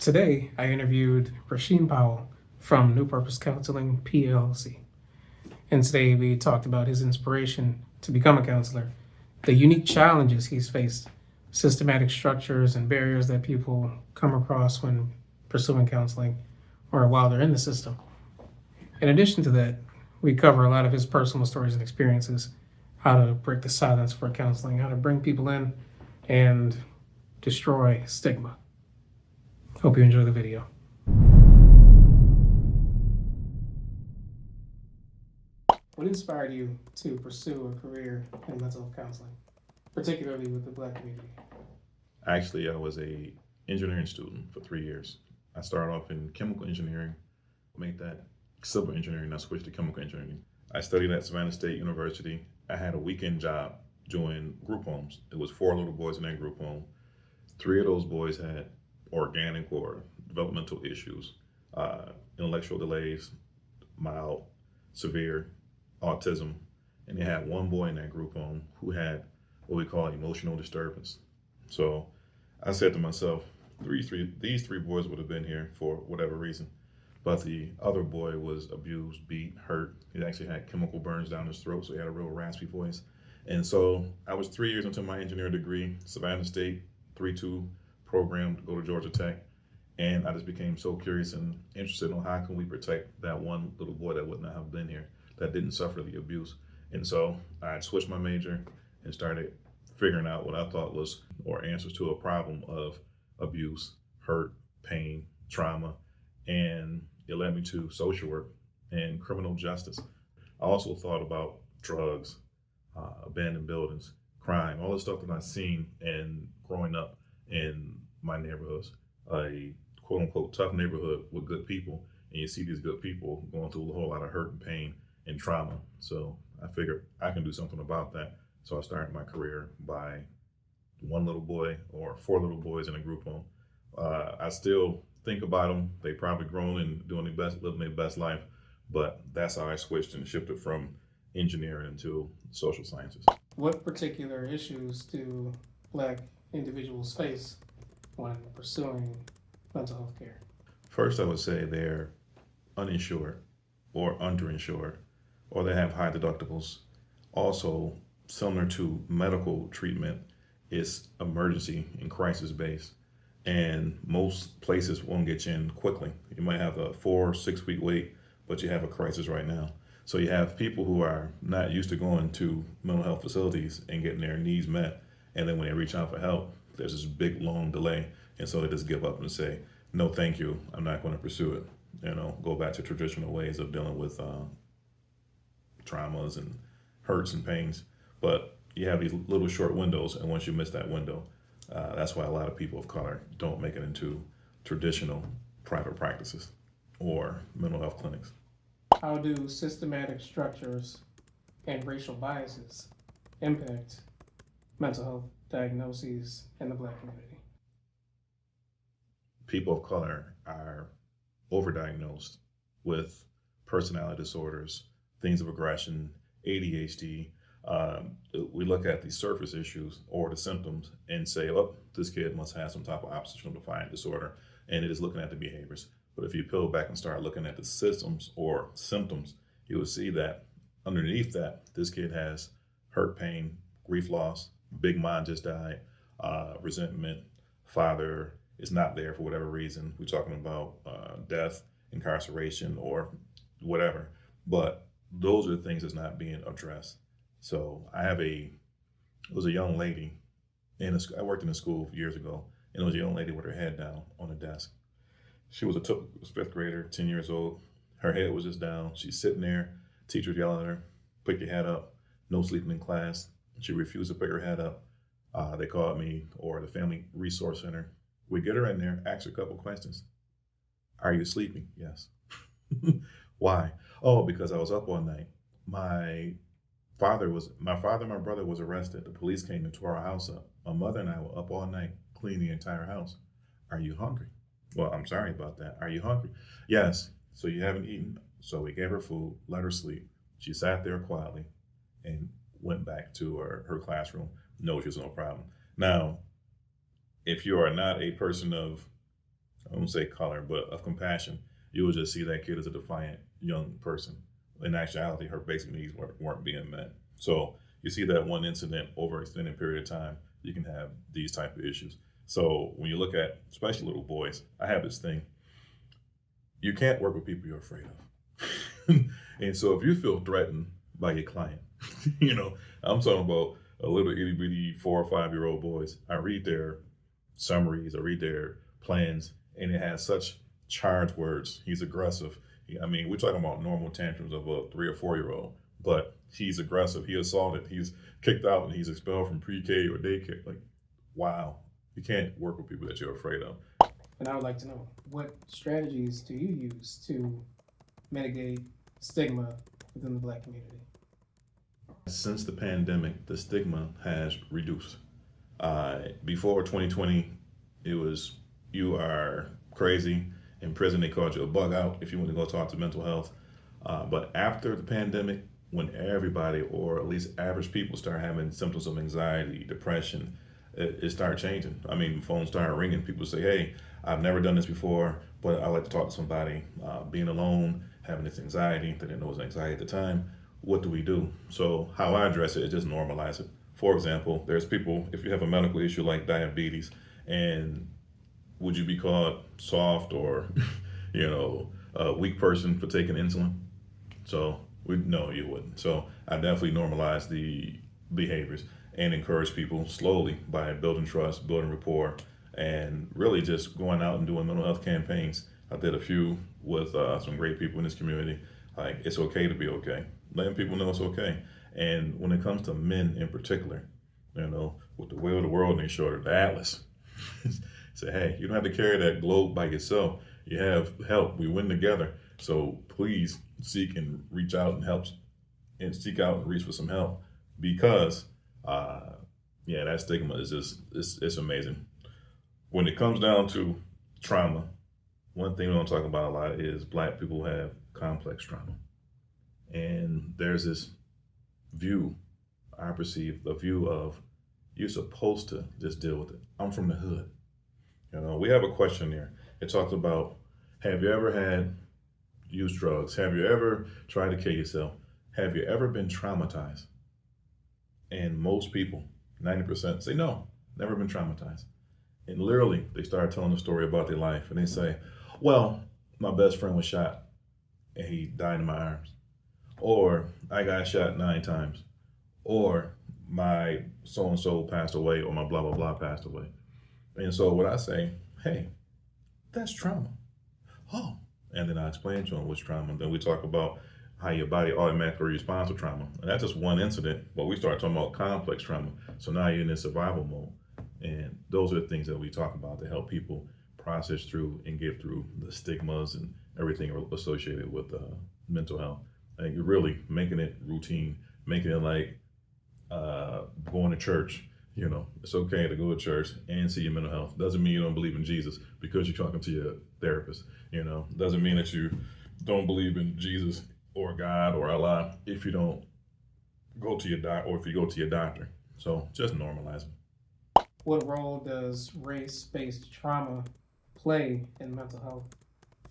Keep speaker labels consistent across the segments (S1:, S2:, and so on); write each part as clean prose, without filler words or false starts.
S1: Today, I interviewed Rasheed Powell from New Purpose Counseling, PLC. And today we talked about his inspiration to become a counselor, the unique challenges he's faced, systematic structures and barriers that people come across when pursuing counseling or while they're in the system. In addition to that, we cover a lot of his personal stories and experiences, how to break the silence for counseling, how to bring people in and destroy stigma. Hope you enjoy the video. What inspired you to pursue a career in mental health counseling, particularly with the Black community?
S2: Actually, I was a engineering student for 3 years. I started off in chemical engineering, made that civil engineering, I switched to chemical engineering. I studied at Savannah State University. I had a weekend job doing group homes. It was 4 little boys in that group home. 3 of those boys had organic or developmental issues, intellectual delays, mild, severe autism, and they had 1 boy in that group home who had what we call emotional disturbance. So I said to myself, these 3 boys would have been here for whatever reason, but the other boy was abused, beat, hurt. He actually had chemical burns down his throat, so he had a real raspy voice. And so I was 3 years into my engineering degree, Savannah State, 3-2 program to go to Georgia Tech. And I just became so curious and interested in how can we protect that one little boy that would not have been here, that didn't suffer the abuse. And so I switched my major and started figuring out what I thought was, or answers to a problem of abuse, hurt, pain, trauma, and it led me to social work and criminal justice. I also thought about drugs, abandoned buildings, crime, all the stuff that I've seen and growing up in my neighborhoods, a quote unquote tough neighborhood with good people, and you see these good people going through a whole lot of hurt and pain and trauma. So I figured I can do something about that. So I started my career by 1 little boy or 4 little boys in a group home. I still think about them. They probably grown and doing their best, living their best life, but that's how I switched and shifted from engineering into social sciences.
S1: What particular issues do Black individuals face when pursuing mental health care?
S2: First, I would say they're uninsured or underinsured, or they have high deductibles. Also, similar to medical treatment, is emergency and crisis based. And most places won't get you in quickly. You might have a 4 or 6 week wait, but you have a crisis right now. So you have people who are not used to going to mental health facilities and getting their needs met. And then when they reach out for help, there's this big long delay. And so they just give up and say, no, thank you. I'm not going to pursue it. Go back to traditional ways of dealing with traumas and hurts and pains. But you have these little short windows. And once you miss that window, that's why a lot of people of color don't make it into traditional private practices or mental health clinics.
S1: How do systematic structures and racial biases impact mental health diagnoses in the Black community?
S2: People of color are overdiagnosed with personality disorders, things of aggression, ADHD. We look at the surface issues or the symptoms and say, oh, this kid must have some type of oppositional defiant disorder, and it is looking at the behaviors. But if you peel back and start looking at the systems or symptoms, you will see that underneath that, this kid has hurt, pain, grief, loss, big mom just died, resentment, father is not there for whatever reason. We're talking about death, incarceration, or whatever. But those are the things that's not being addressed. So it was a young lady, I worked in a school years ago, and it was a young lady with her head down on the desk. She was a 5th grader, 10 years old. Her head was just down. She's sitting there, teacher's yelling at her, pick your head up, no sleeping in class. She refused to pick her head up. They called me or the Family Resource Center. We get her in there, ask her a couple questions. Are you sleeping? Yes. Why? Oh, because I was up all night. My father and my brother was arrested. The police came and tore our house up. My mother and I were up all night cleaning the entire house. Are you hungry? Well, I'm sorry about that. Are you hungry? Yes. So you haven't eaten? So we gave her food, let her sleep. She sat there quietly and went back to her classroom. No, she's no problem. Now, if you are not a person of I won't say color, but of compassion, you would just see that kid as a defiant young person. In actuality, her basic needs weren't being met. So you see that one incident over an extended period of time, you can have these type of issues. So when you look at, especially little boys, I have this thing. You can't work with people you're afraid of. And so if you feel threatened by your client, I'm talking about a little itty bitty 4 or 5 year old boys. I read their summaries, I read their plans, and it has such charged words. He's aggressive. I mean, we're talking about normal tantrums of a 3 or 4 year old, but he's aggressive. He assaulted. He's kicked out, and he's expelled from pre-K or daycare. Like, wow, you can't work with people that you're afraid of.
S1: And I would like to know, what strategies do you use to mitigate stigma within the Black community?
S2: Since the pandemic, the stigma has reduced. Before 2020, it was you are crazy. In prison, they called you a bug out if you want to go talk to mental health. But after the pandemic, when everybody, or at least average people, start having symptoms of anxiety, depression, it started changing. I mean, phones started ringing. People say, hey, I've never done this before, but I like to talk to somebody. Being alone, having this anxiety, they didn't know it was anxiety at the time. What do we do? So how I address it is just normalize it. For example, there's people, if you have a medical issue like diabetes, and would you be called soft or, a weak person for taking insulin? So no, you wouldn't. So I definitely normalize the behaviors and encourage people slowly by building trust, building rapport, and really just going out and doing mental health campaigns. I did a few with some great people in this community. Like, it's okay to be okay. Letting people know it's okay. And when it comes to men in particular, with the wheel of the world on their shoulder, the atlas, say, hey, you don't have to carry that globe by yourself. You have help. We win together. So please seek and reach out and help, and seek out and reach for some help, because that stigma is just, it's amazing. When it comes down to trauma, one thing we don't talk about a lot is Black people have complex trauma. And there's this view, I perceive, the view of you're supposed to just deal with it. I'm from the hood. We have a question there. It talks about, have you ever used drugs? Have you ever tried to kill yourself? Have you ever been traumatized? And most people, 90%, say no, never been traumatized. And literally, they start telling a story about their life, and they say, well, my best friend was shot and he died in my arms. Or I got shot 9 times. Or my so-and-so passed away, or my blah, blah, blah passed away. And so what I say, hey, that's trauma. Oh, and then I explain to them what's trauma. Then we talk about how your body automatically responds to trauma. And that's just one incident, but we start talking about complex trauma. So now you're in this survival mode. And those are the things that we talk about to help people process through and get through the stigmas and everything associated with mental health. And you're really making it routine, making it like going to church. It's okay to go to church and see your mental health. Doesn't mean you don't believe in Jesus because you're talking to your therapist. Doesn't mean that you don't believe in Jesus or God or Allah if you don't go to your doctor, or if you go to your doctor. So just normalize it.
S1: What role does race-based trauma play in mental health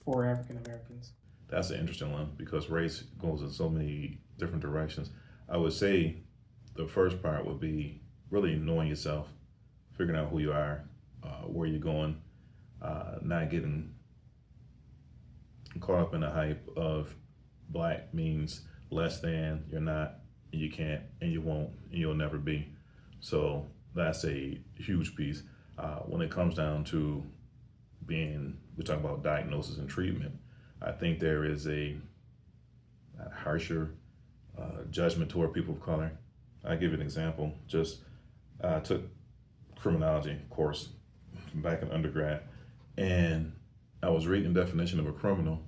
S1: for African Americans?
S2: That's an interesting one, because race goes in so many different directions. I would say the first part would be really knowing yourself, figuring out who you are, where you're going, not getting caught up in the hype of Black means less than, you're not, and you can't, and you won't, and you'll never be. So that's a huge piece. When it comes down to we talk about diagnosis and treatment, I think there is a harsher judgment toward people of color. I'll give you an example. I took criminology course back in undergrad, and I was reading the definition of a criminal,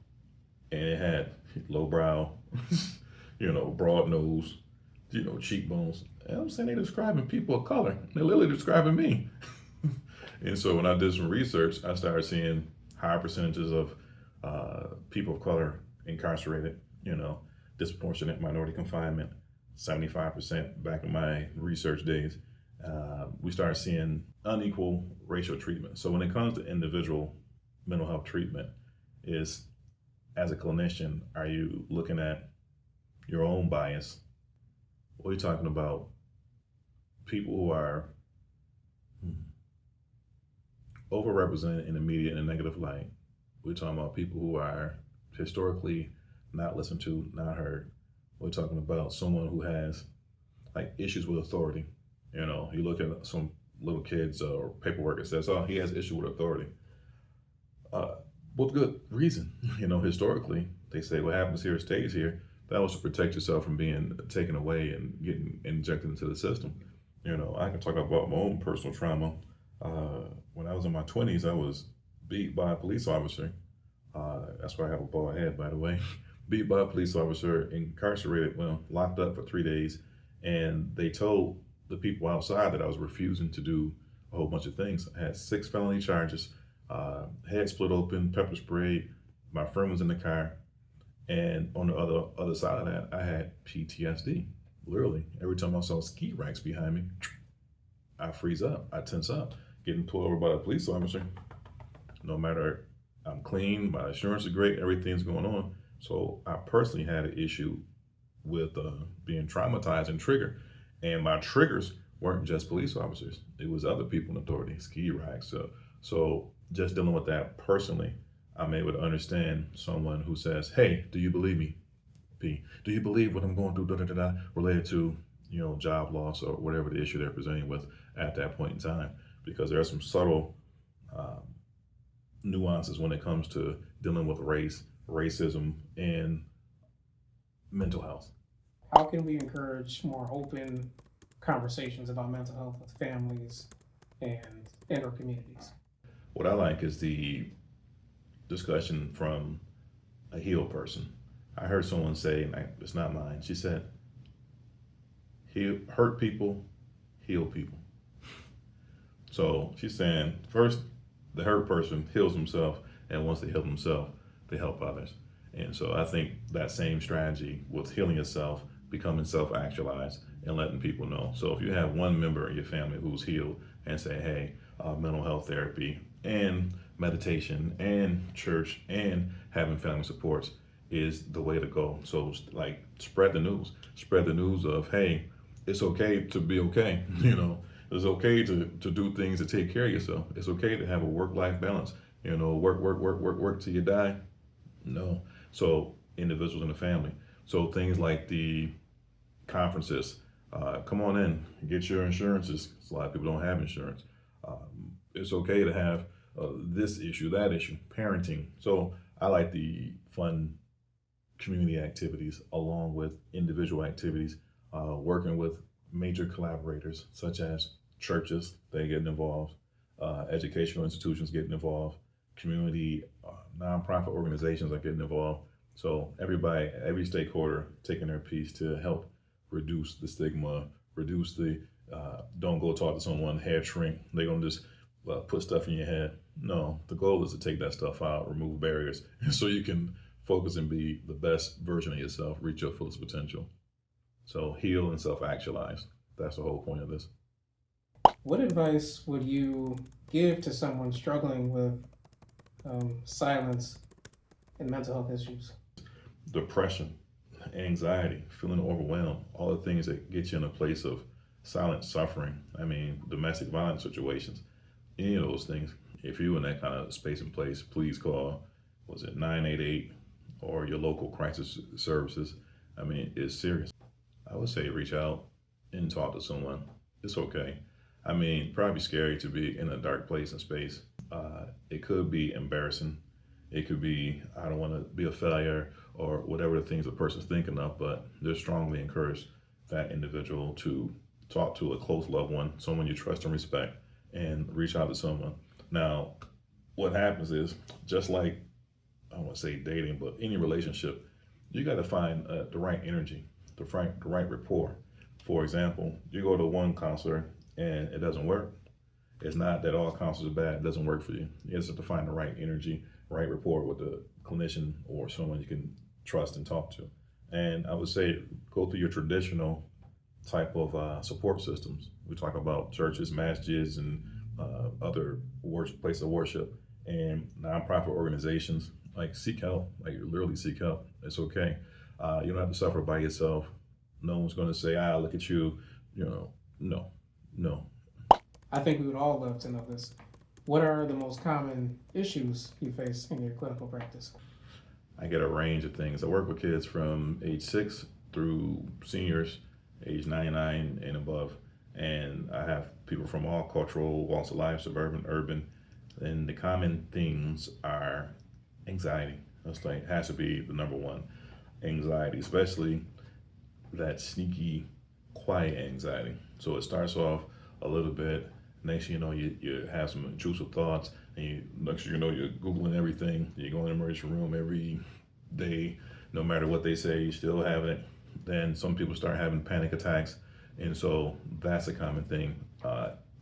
S2: and it had low brow, broad nose, cheekbones. And I'm saying they're describing people of color. They're literally describing me. And so when I did some research, I started seeing higher percentages of people of color incarcerated, disproportionate minority confinement, 75% back in my research days. We started seeing unequal racial treatment. So when it comes to individual mental health treatment is, as a clinician, are you looking at your own bias? What are you talking about? People who are overrepresented in the media in a negative light. We're talking about people who are historically not listened to, not heard. We're talking about someone who has like issues with authority. You know, you look at some little kids or paperwork that says, "Oh, he has issue with authority." With good reason. You know, historically, they say what happens here stays here. That was to protect yourself from being taken away and getting injected into the system. You know, I can talk about my own personal trauma. When I was in my 20s, I was beat by a police officer. That's why I have a bald head, by the way. Beat by a police officer, incarcerated, well, locked up for 3 days. And they told the people outside that I was refusing to do a whole bunch of things. I had 6 felony charges, head split open, pepper sprayed. My friend was in the car. And on the other side of that, I had PTSD. Literally, every time I saw ski racks behind me, I freeze up, I tense up. Getting pulled over by a police officer, no matter, I'm clean, my insurance is great, everything's going on. So I personally had an issue with being traumatized and triggered. And my triggers weren't just police officers. It was other people in authority, ski racks. So just dealing with that personally, I'm able to understand someone who says, "Hey, do you believe me? P, do you believe what I'm going through, related to, you know, job loss or whatever the issue they're presenting with at that point in time?" Because there are some subtle nuances when it comes to dealing with race, racism, and mental health.
S1: How can we encourage more open conversations about mental health with families and in our communities?
S2: What I like is the discussion from a healed person. I heard someone say, and it's not mine, she said, hurt people, heal people. So she's saying, first, the hurt person heals himself, and once they heal themselves, they help others. And so I think that same strategy with healing yourself, becoming self-actualized, and letting people know. So if you have one member of your family who's healed and say, "Hey, mental health therapy and meditation and church and having family supports is the way to go." So like spread the news of, hey, it's okay to be okay. You know, it's okay to do things to take care of yourself. It's okay to have a work-life balance. You know, work till you die. No. So individuals in the family. So things like the conferences, come on in, get your insurances. A lot of people don't have insurance. It's okay to have this issue, that issue, parenting. So I like the fun community activities along with individual activities, working with major collaborators such as churches, they getting involved, educational institutions getting involved, community nonprofit organizations are getting involved. So everybody, every stakeholder taking their piece to help reduce the stigma, reduce the don't go talk to someone, head shrink, they're gonna just put stuff in your head. No, the goal is to take that stuff out, remove barriers, so you can focus and be the best version of yourself, reach your fullest potential. So heal and self-actualize. That's the whole point of this.
S1: What advice would you give to someone struggling with silence and mental health issues?
S2: Depression, anxiety, feeling overwhelmed, all the things that get you in a place of silent suffering. I mean, domestic violence situations, any of those things. If you're in that kind of space and place, please call, 988 or your local crisis services. I mean, it's serious. I would say reach out and talk to someone. It's okay. I mean, probably scary to be in a dark place and space. It could be embarrassing. It could be, I don't want to be a failure or whatever the things the person's thinking of, but they're strongly encouraged that individual to talk to a close loved one, someone you trust and respect, and reach out to someone. Now, what happens is, just like, I don't want to say dating, but any relationship, you got to find the right energy, the right rapport. For example, you go to one counselor and it doesn't work. It's not that all counselors are bad, it doesn't work for you. You just have to find the right energy, right rapport with the clinician or someone you can trust and talk to. And I would say go through your traditional type of support systems. We talk about churches, masjids, and other places of worship. And nonprofit organizations, like, seek help, like, literally seek help. It's okay. You don't have to suffer by yourself. No one's going to say, look at you, you know, no, no.
S1: I think we would all love to know this. What are the most common issues you face in your clinical practice?
S2: I get a range of things. I work with kids from age 6 through seniors, age 99 and above. And I have people from all cultural walks of life, suburban, urban. And the common things are anxiety. That's like, has to be the number one. Anxiety, especially that sneaky, quiet anxiety. So it starts off a little bit. Next thing you know, you have some intrusive thoughts, and next thing you know, you're Googling everything. You go in the emergency room every day, no matter what they say, you still have it. Then some people start having panic attacks, and so that's a common thing.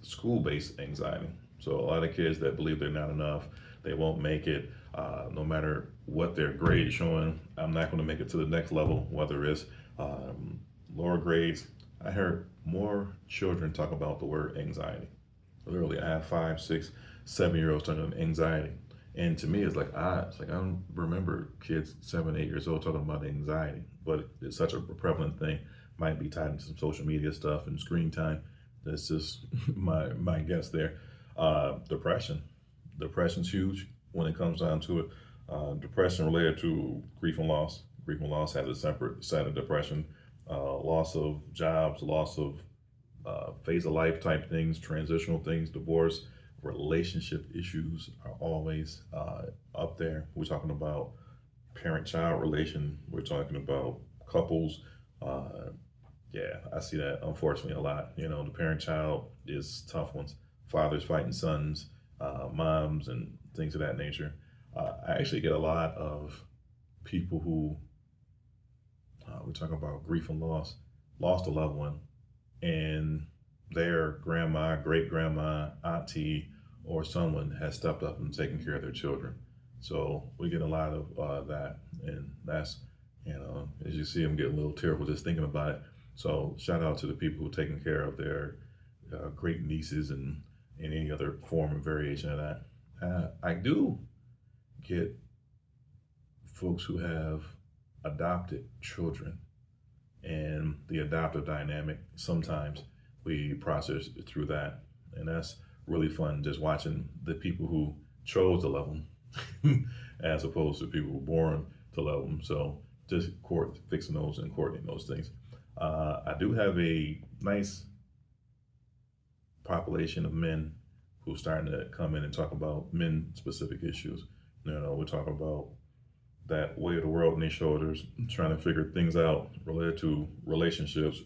S2: School-based anxiety. So a lot of kids that believe they're not enough, they won't make it, no matter what their grade is showing. I'm not going to make it to the next level, whether it's lower grades. I heard more children talk about the word anxiety. Literally, I have 5, 6, 7-year-olds talking about anxiety. And to me, it's like odd. It's like, I don't remember kids 7, 8 years old talking about anxiety, but it's such a prevalent thing. Might be tied into some social media stuff and screen time. That's just my guess there. Depression. Depression's huge when it comes down to it. Depression related to grief and loss. Grief and loss has a separate side of depression. Loss of jobs, loss of phase of life type things, transitional things, divorce, relationship issues are always up there. We're talking about parent-child relation. We're talking about couples. Yeah, I see that unfortunately a lot. The parent-child is tough ones. Fathers fighting sons, moms, and things of that nature. I actually get a lot of people who we talk about grief and loss, lost a loved one, and their grandma, great grandma, auntie, or someone has stepped up and taken care of their children. So we get a lot of that, and that's, as you see, I'm getting a little tearful just thinking about it. So shout out to the people who are taking care of their great nieces and any other form and variation of that. I do get folks who have adopted children, and the adoptive dynamic, sometimes we process through that, and that's really fun, just watching the people who chose to love them as opposed to people who were born to love them. So just fixing those and coordinating those things. I do have a nice population of men who are starting to come in and talk about men specific issues. We talk about that weight of the world on their shoulders, trying to figure things out related to relationships,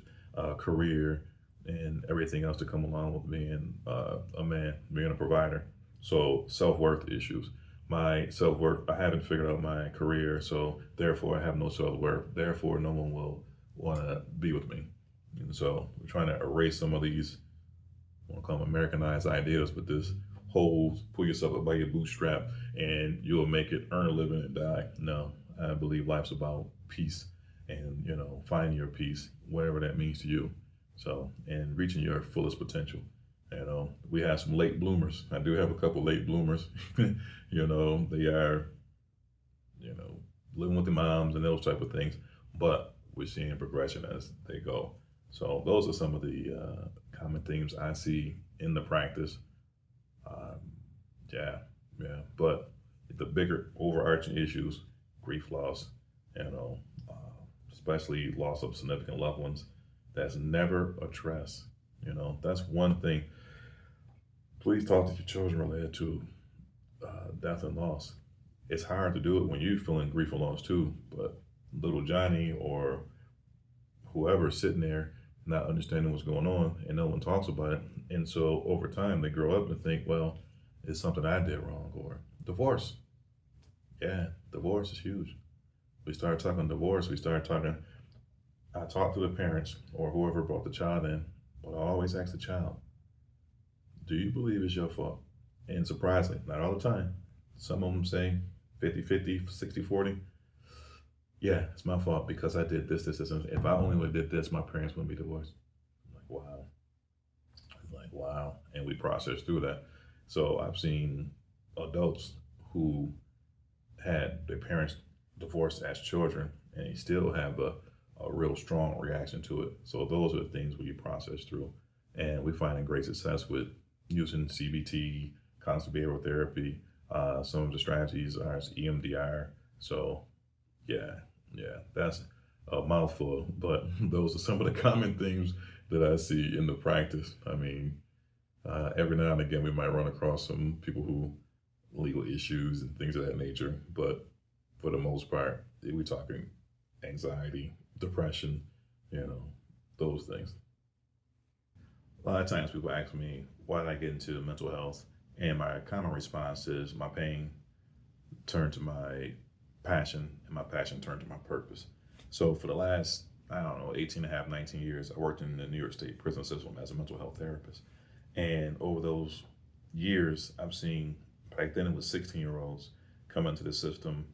S2: career, and everything else to come along with being a man, being a provider. So self-worth issues. My self-worth, I haven't figured out my career, so therefore I have no self-worth. Therefore, no one will want to be with me. And so we're trying to erase some of these, I won't call them Americanized ideas, but this whole pull yourself up by your bootstrap and you'll make it, earn a living, and die. No, I believe life's about peace and, finding your peace, whatever that means to you. So, and reaching your fullest potential. We have some late bloomers. I do have a couple late bloomers. They are, living with the moms and those type of things, but we're seeing progression as they go. So those are some of the common themes I see in the practice. Yeah. But the bigger overarching issues, grief, loss, especially loss of significant loved ones, that's never addressed. That's one thing. Please talk to your children related to death and loss. It's hard to do it when you're feeling grief and loss too, but little Johnny or whoever sitting there not understanding what's going on, and no one talks about it. And so over time they grow up and think, well, it's something I did wrong. Or divorce. Yeah, divorce is huge. We start talking divorce, I talk to the parents or whoever brought the child in, but I always ask the child, do you believe it's your fault? And surprisingly, not all the time, some of them say 50-50, 60-40. Yeah, it's my fault because I did this. And if I only would have did this, my parents wouldn't be divorced. I'm like, wow. And we process through that. So I've seen adults who had their parents divorced as children, and you still have a real strong reaction to it. So those are the things we process through. And we find great success with using CBT, cognitive behavioral therapy. Some of the strategies are EMDR. So yeah, that's a mouthful, but those are some of the common things that I see in the practice. I mean, every now and again, we might run across some people who legal issues and things of that nature, but for the most part, we're talking anxiety, depression, those things. A lot of times people ask me, why did I get into mental health? And my common response is my pain turned to my passion, and my passion turned to my purpose. So for the last, 18 and a half, 19 years, I worked in the New York State prison system as a mental health therapist. And over those years, I've seen, back then it was 16-year-olds come into the system,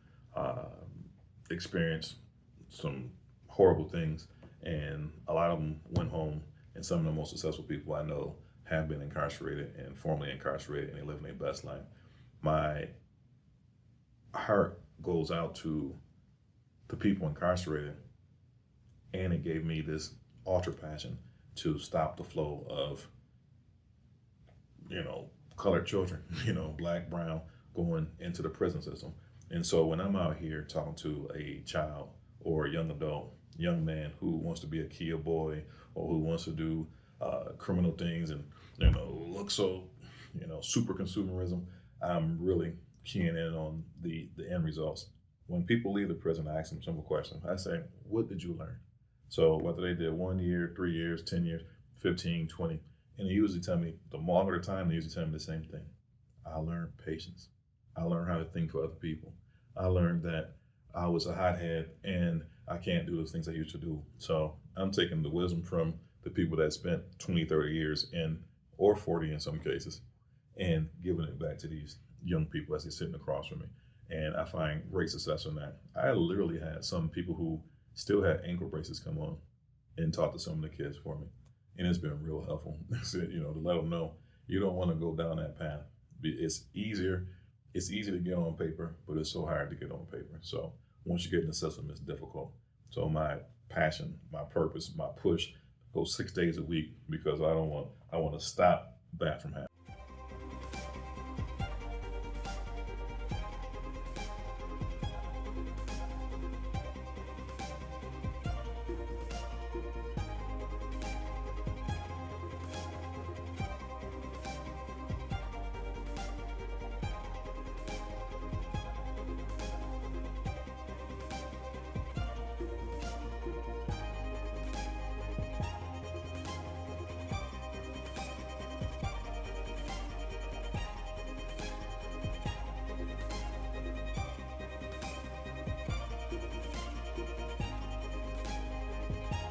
S2: experience some horrible things, and a lot of them went home, and some of the most successful people I know have been incarcerated and formerly incarcerated, and they're living their best life. My heart goes out to the people incarcerated, and it gave me this ultra passion to stop the flow of colored children, black, brown, going into the prison system. And so when I'm out here talking to a child or a young adult, young man who wants to be a Kia boy, or who wants to do criminal things and look so super consumerism, I'm really keying in on the end results. When people leave the prison, I ask them a simple question. I say, what did you learn? So whether they did 1 year, 3 years, 10 years, 15, 20, and they usually tell me, the longer the time, they usually tell me the same thing. I learned patience. I learned how to think for other people. I learned that I was a hothead and I can't do those things I used to do. So I'm taking the wisdom from the people that spent 20, 30 years or 40 in some cases, and giving it back to these young people as they're sitting across from me. And I find great success in that. I literally had some people who still had ankle braces come on and talk to some of the kids for me. And it's been real helpful, to let them know you don't want to go down that path. It's easier. It's easy to get on paper, but it's so hard to get on paper. So once you get in the system, it's difficult. So my passion, my purpose, my push goes 6 days a week, because I want to stop that from happening.